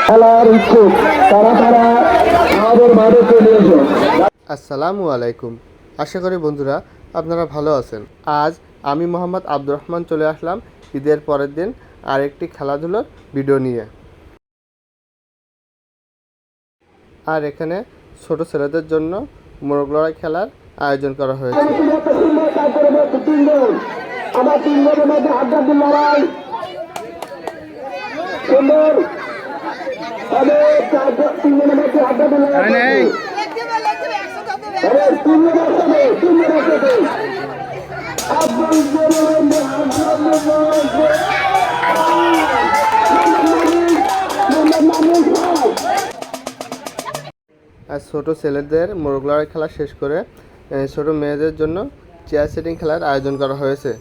খেলার ইচ্ছুক তারা আমাদের মাঠে চলে এসো। আসসালামু আলাইকুম। আশা করি বন্ধুরা আপনারা ভালো আছেন। আজ আমি মোহাম্মদ আব্দুর রহমান চলে আসলাম ঈদের পরের দিন আরেকটি খেলাধুলার ভিডিও নিয়ে। আর এখানে ছোট ছেলেদের জন্য মোরগ লড়াই খেলার আয়োজন করা হয়েছে। আর ছোট ছেলেদের মোরগ লড়াই খেলা শেষ করে ছোট মেয়েদের জন্য চেয়ার সিটিং খেলার আয়োজন করা হয়েছে।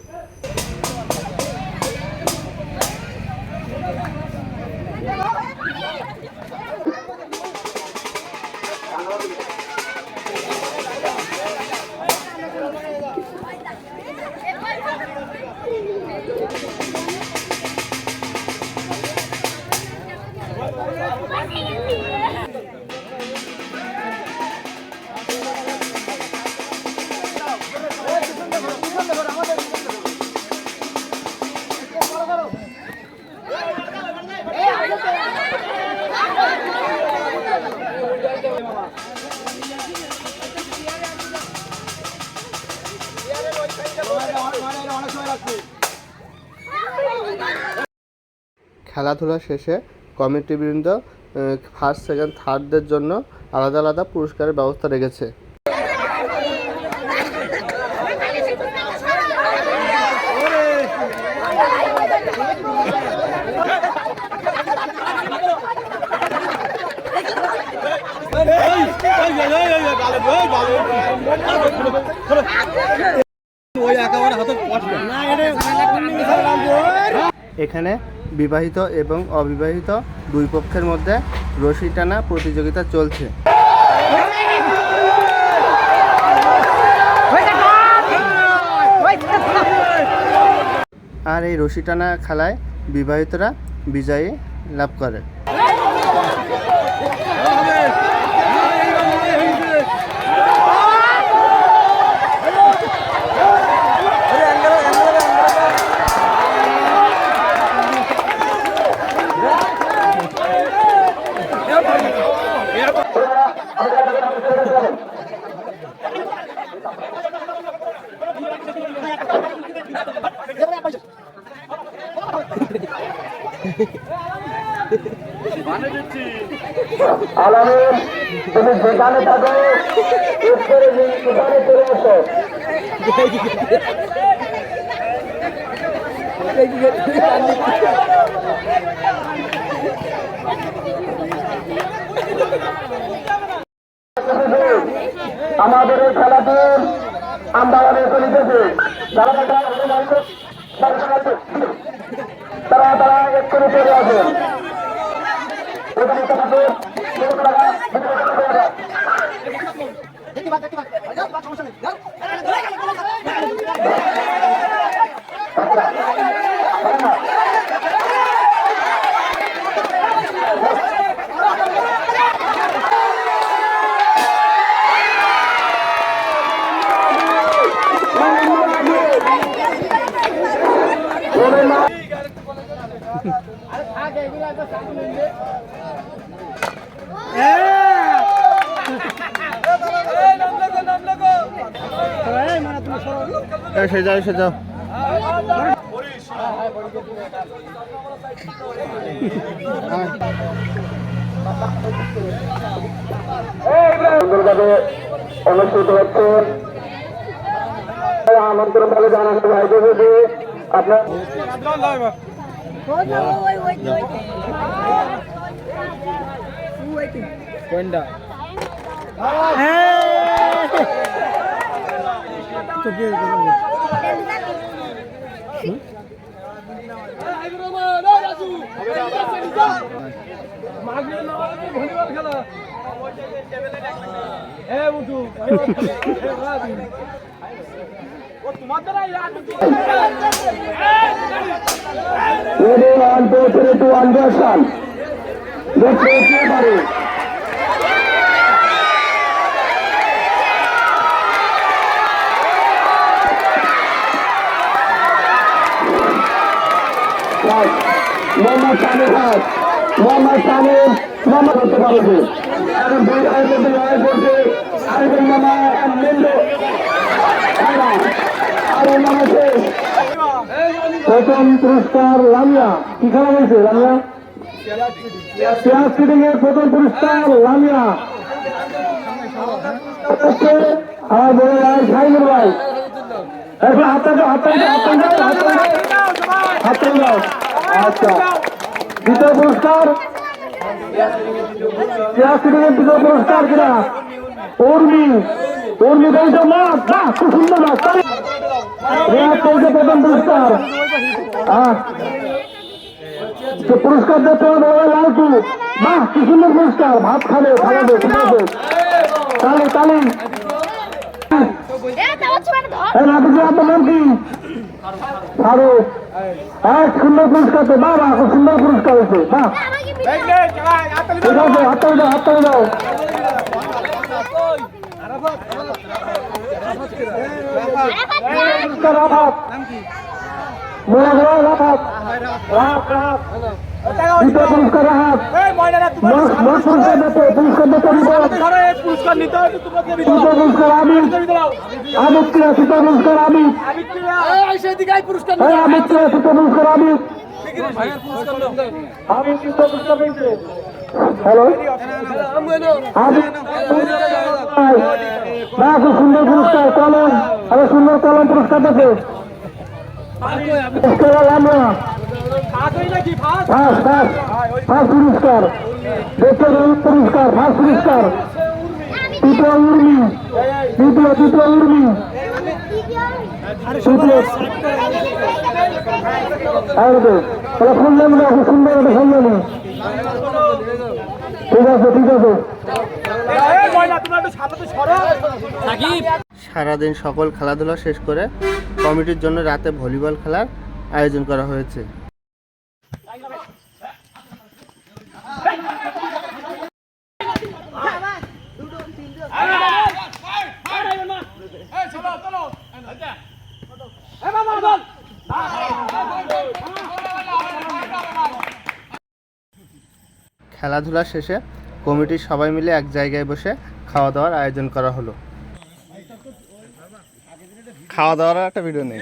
খেলাধুলা শেষে কমিটিবৃন্দ ফার্স্ট, সেকেন্ড, থার্ডদের জন্য আলাদা আলাদা পুরস্কারের ব্যবস্থা রেখেছে। এখানে বিবাহিত এবং অবিবাহিত দুই পক্ষের মধ্যে রশি টানা প্রতিযোগিতা চলছে। আর এই রশি টানা খেলায় বিবাহিতরা বিজয়ী লাভ করে। আলামিন, তুমি যেখানে থাকো এখানে চলে আসো। আমাদের এই খেলাটি আন্দোলনে চলিতেছে। তারা এক করে চলে আসেন। সেজাও সেজাও সুন্দরভাবে অনুষ্ঠিত হচ্ছে। আমন্ত্রণ ভাবে জানানো ভাইদের যে আপনার দেখতে কে পারে মোহাম্মদ শামীম খান মোহাম্মদ শামীম মোহাম্মদ করতে পারবে এখন দুই আইনের লড়াই করছে আরিফুল মামা মেন্ডো আর মামা শেষ প্রথম পুরস্কার লামিয়া কি খেলা হয়েছে লামিয়া পেঁয়াজ ফিটিং এর প্রথম পুরস্কার লামিয়া আমার বড় ভাই শাহিনুর ভাই এখন হাতটা দাও আচ্ছা দ্বিতীয় পুরস্কার পেঁয়াজ ফিটিং এর দ্বিতীয় পুরস্কার কিনা উর্মি বলছে মাছ বাহ খুব সুন্দর মাছ প্রথম পুরস্কার পুরস্কার দেখতে হবে লালটু বাহ কি সুন্দর পুরস্কার ভাত খাবে খাওয়াবে ঠিক আছে তালি তালি আপনার নাম কি ফারুক এক সুন্দর পুরস্কার তো বাহ খুব সুন্দর পুরস্কার হয়েছে বাহ ঠিক আছে হাততালি দাও পুরস্কার হ্যালো খুব সুন্দর পুরস্কার কলম আরো সুন্দর কলম পুরস্কার দেখে পুরস্কার পুরস্কার ফার্স্ট পুরস্কার তৃতীয় উর্মি তৃতীয় উর্মি শুনলাম না খুব সুন্দর একটা শুনলাম ঠিক আছে সারাদিন সকল খেলাধুলা শেষ করে কমিটির জন্য রাতে ভলিবল খেলার আয়োজন করা হয়েছে। খেলাধুলা শেষে কমিটির সবাই মিলে এক জায়গায় বসে খাওয়া দাওয়ার আয়োজন করা হলো। খাওয়া দাওয়ার একটা ভিডিও নেই।